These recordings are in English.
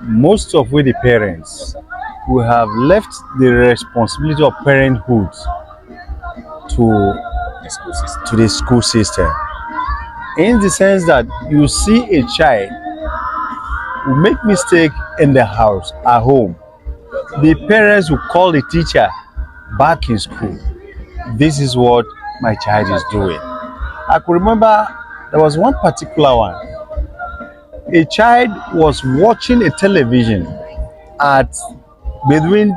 most of we the parents we have left the responsibility of parenthood to The school system. the school system, in the sense that you see a child who make mistake in the house at home, the parents will call the teacher back in school. This is what my child is doing. I could remember there was one particular one. A child was watching a television at between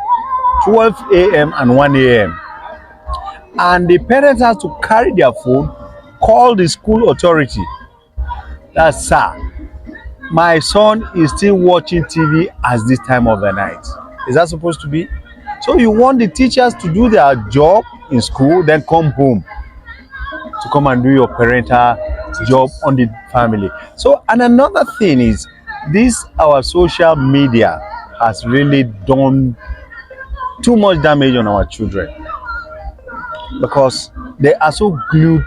12 a.m. and 1 a.m. and the parents had to carry their phone, call the school authority. That, sir, my son is still watching TV at this time of the night. Is that supposed to be? So you want the teachers to do their job in school, then come home to come and do your parental job on the family. So, and another thing is, this our social media has really done too much damage on our children, because they are so glued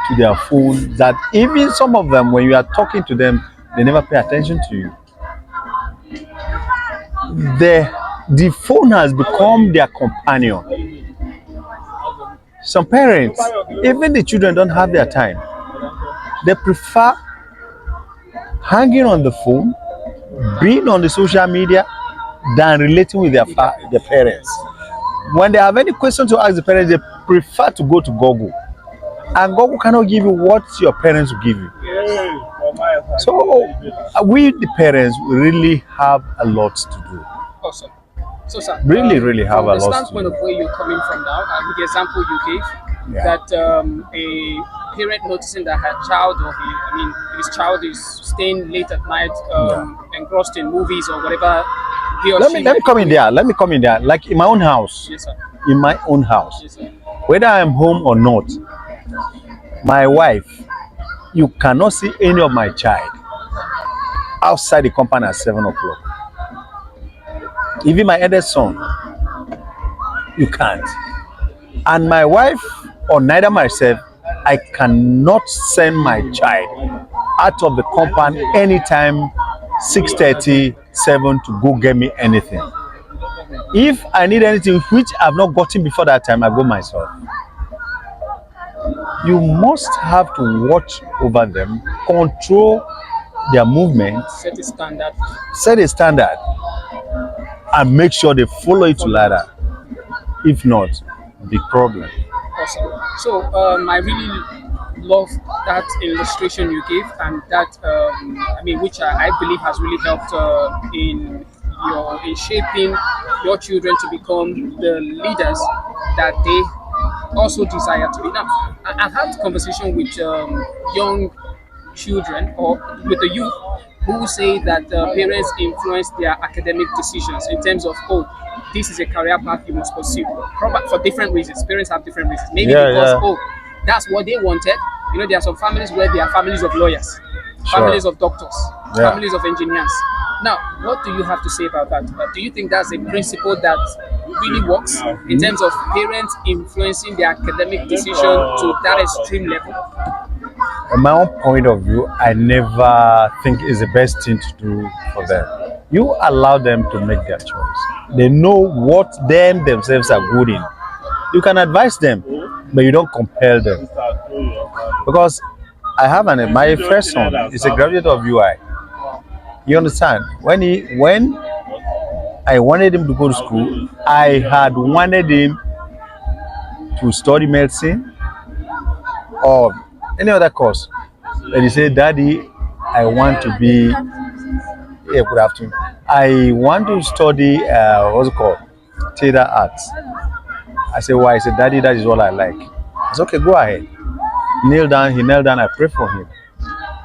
to their phone that even some of them, when you are talking to them, they never pay attention to you. The phone has become their companion. Some parents, even the children don't have their time. They prefer hanging on the phone, being on the social media, than relating with their parents. When they have any question to ask the parents, they prefer to go to Google. And Google cannot give you what your parents will give you. So we, the parents, really have a lot to do. Awesome. So, sir, Really have from a the lot to standpoint do. of where you're coming from now, with the example you gave, Yeah. that a parent noticing that her child or his child is staying late at night, engrossed in movies or whatever he or Let she me might be come in doing. there. Let me come in there. Like in my own house. Yes, sir. In my own house, Yes, sir. whether I'm home or not, my wife, you cannot see any of my child outside the compound at 7 o'clock. Even my eldest son, you can't. And my wife, or neither myself, I cannot send my child out of the compound anytime 6:30, 7 to go get me anything. If I need anything which I've not gotten before that time, I go myself. You must have to watch over them, control their movements, Set a standard. set a standard, and make sure they follow it to ladder. If not, big problem. Awesome. So I really love that illustration you gave, and that which I believe has really helped in shaping your children to become the leaders that they also desire to be. Now, I've had conversation with young children or with the youth who say that parents influence their academic decisions in terms of, oh, this is a career path you must pursue. Probably for different reasons. Parents have different reasons. Maybe Yeah, because, yeah. oh, that's what they wanted. You know, there are some families where they are families of lawyers, Sure. families of doctors, Yeah. families of engineers. Now, what do you have to say about that? Do you think that's a principle that really works in terms of parents influencing their academic decision to that extreme level? From my own point of view, I never think it's the best thing to do for them. You allow them to make their choice. They know what themselves are good in. You can advise them, but you don't compel them. Because I have my first son is a graduate of UI. You understand? When I wanted him to go to school, I had wanted him to study medicine or any other course. And he said, Daddy, I want to be good afternoon. I want to study what's it called? Theater arts. I said, why? He said, Daddy, that is all I like. I said, okay, go ahead. Kneel down, he knelt down, I prayed for him.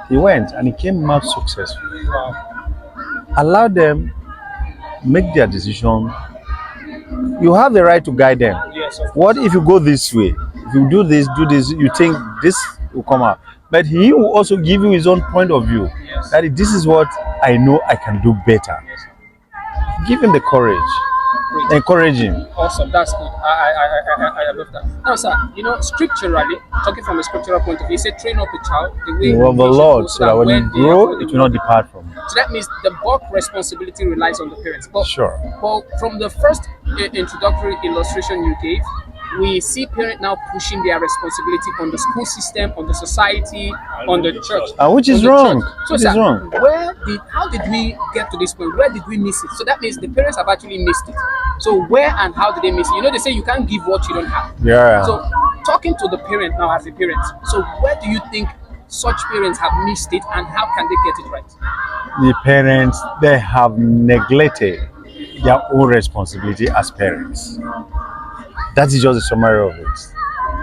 He went and he came out successful. Allow them make their decision. You have the right to guide them. Yes, of course. What if you go this way? If you do this, you think this will come out. But he will also give you his own point of view. Yes. That this is what I know I can do better. Give him the courage. Great. encouraging. Awesome. That's good. I love that. Now, sir, scripturally, talking from a scriptural point of view, you say train up a child the way You love the he should go, Lord so so that that when when you they are grow, old, they it will will not not depart. depart from you. So that means the bulk responsibility relies on the parents. Sure. But from the first introductory illustration you gave, we see parents now pushing their responsibility on the school system, on the society, on the church. Which is on the wrong. church. So, Which sir, is wrong. how did we get to this point? Where did we miss it? So that means the parents have actually missed it. So where and how did they miss it? They say you can't give what you don't have. Yeah. So talking to the parent now as a parent, so where do you think such parents have missed it and how can they get it right? The parents, they have neglected their own responsibility as parents. That is just a summary of it.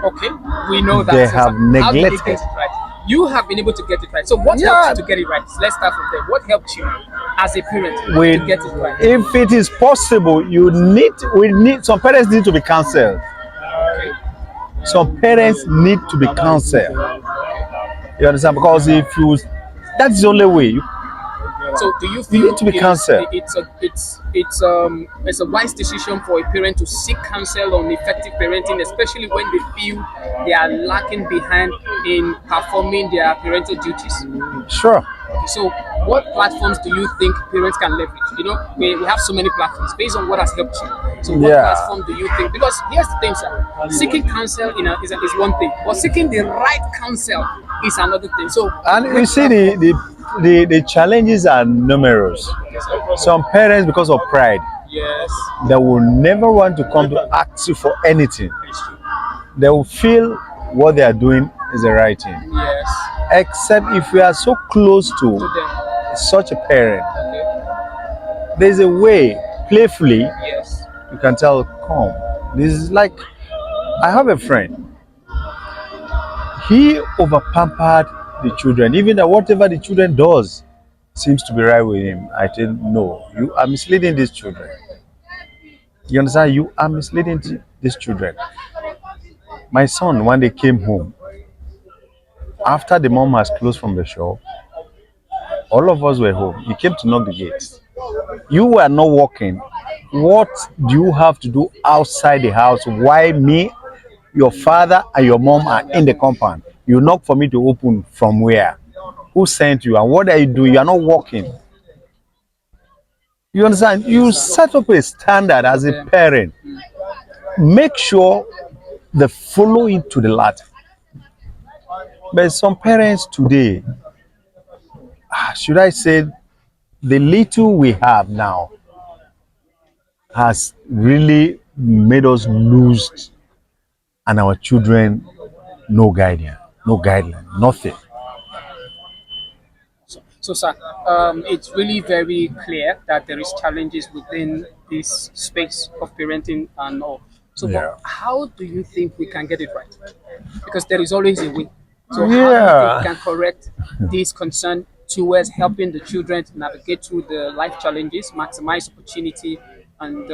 Okay, we know that. They So, have sir, how did they neglected. get it right? You have been able to get it right. So what Yeah. helped you to get it right? Let's start from there. What helped you as a parent We, to get it right? if it is possible, we need some parents need to be counseled. Okay. Some parents need to be counseled. You understand? Because that's the only way. So do you You feel need to be counseled. it's a wise decision for a parent to seek counsel on effective parenting, especially when they feel they are lacking behind in performing their parental duties? Sure. So what platforms do you think parents can leverage? We have so many platforms based on what has helped you. So what Yeah. platform do you think? Because here's the thing, sir. Seeking counsel is one thing, but seeking the right counsel is another thing. So And you see the challenges are numerous. Some parents, because of pride, yes, they will never want to come to ask you for anything. it's true. They will feel what they are doing is the right thing. Yes, Except if we are so close to to them. such a parent, Okay. there's a way, playfully, Yes. you can tell, come. This is like, I have a friend. He over pampered the children, even that whatever the children does seems to be right with him. I tell no, you are misleading these children. You understand? You are misleading these children. My son, when they came home, after the mom has closed from the shop, all of us were home. He came to knock the gates. You were not working. What do you have to do outside the house? Why me, your father, and your mom are in the compound? You knock for me to open from where? Who sent you? And what are you doing? You are not working. You understand? You set up a standard as a parent. Make sure they follow it to the letter. But some parents today, should I say, the little we have now has really made us lose, and our children no guidance, no guideline, nothing. So, sir, it's really very clear that there is challenges within this space of parenting and all. So, Yeah. but how do you think we can get it right? Because there is always a way. So, how do you Yeah. think we can correct this concern towards helping the children to navigate through the life challenges, maximize opportunity, and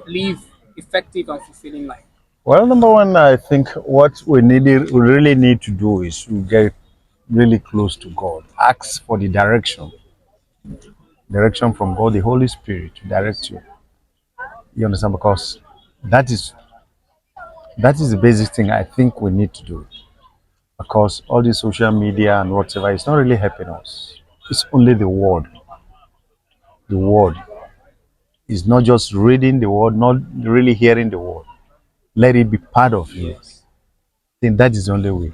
live effective and fulfilling life? Well, number one, I think what we really need to do is to get really close to God. Ask for the direction from God, the Holy Spirit to direct you. You understand? Because that is that is the basic thing I think we need to do. Because all the social media and whatever is not really helping us. It's only the word. The word is not just reading the word, not really hearing the word. Let it be part of you. I think that is the only way.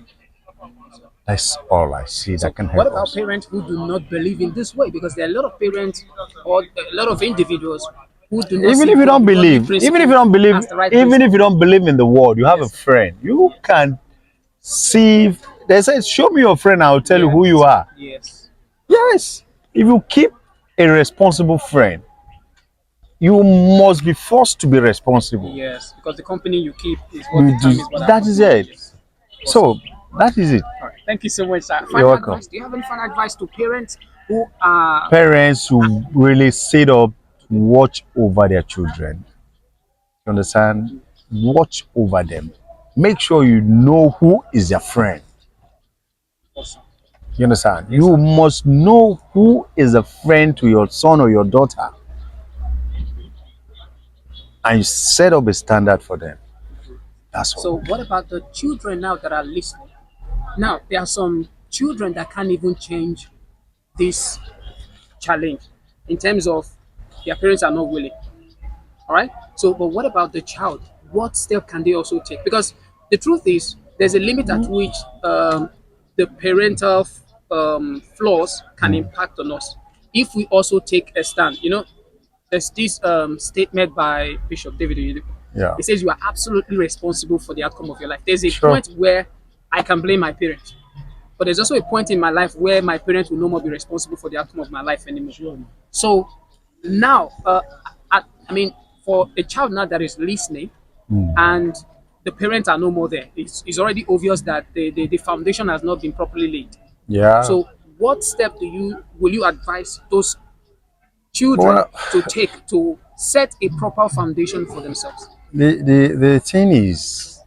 That's all I see So that can what help about us. parents who do not believe in this way? Because there are a lot of parents or a lot of individuals who do not Even see if you don't godly believe, even principle if you don't believe, as the right even principle. if you don't believe in the word, you have a Yes. friend. You can see. They say, "Show me your friend. I'll tell you who you are." Yes. Yes. If you keep a responsible friend, you must be forced to be responsible. Yes. Because the company you keep is what You do, determines what that is happens. it. So that is it. All right. Thank you so much, sir. You're Final welcome. advice. Do you have any final advice to parents who are Parents who really sit up, watch over their children. You understand? Watch over them. Make sure you know who is their friend. awesome? You understand? You must know who is a friend to your son or your daughter. and you set up a standard for them. That's all. So what about the children now that are listening? Now there are some children that can't even change this challenge in terms of their parents are not willing. All right. So, but what about the child? What step can they also take? Because the truth is, there's a limit at which the parental flaws can impact on us. If we also take a stand, there's this statement by Bishop David Oyedepo. Yeah. He says you are absolutely responsible for the outcome of your life. There's a Sure. point where I can blame my parents, but there's also a point in my life where my parents will no more be responsible for the outcome of my life anymore. So now, I mean, for a child now that is listening and the parents are no more there, it's already obvious that the foundation has not been properly laid. Yeah. So, what step will you advise those children Well, to take to set a proper foundation for themselves? the thing is,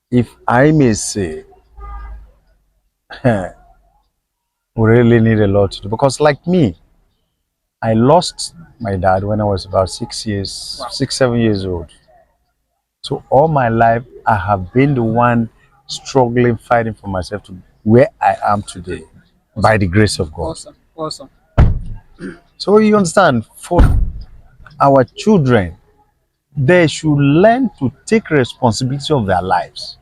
if I may say, we really need a lot to do because, like me, I lost my dad when I was about 6 years, Wow. 6, 7 years old. So all my life, I have been the one struggling, fighting for myself to where I am today, by the grace of God. Awesome, awesome. So you understand, for our children, they should learn to take responsibility of their lives,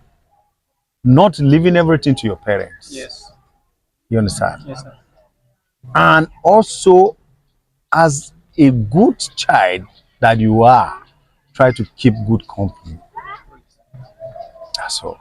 not leaving everything to your parents. Yes, You understand? yes, sir. And also, as a good child that you are, try to keep good company. That's all.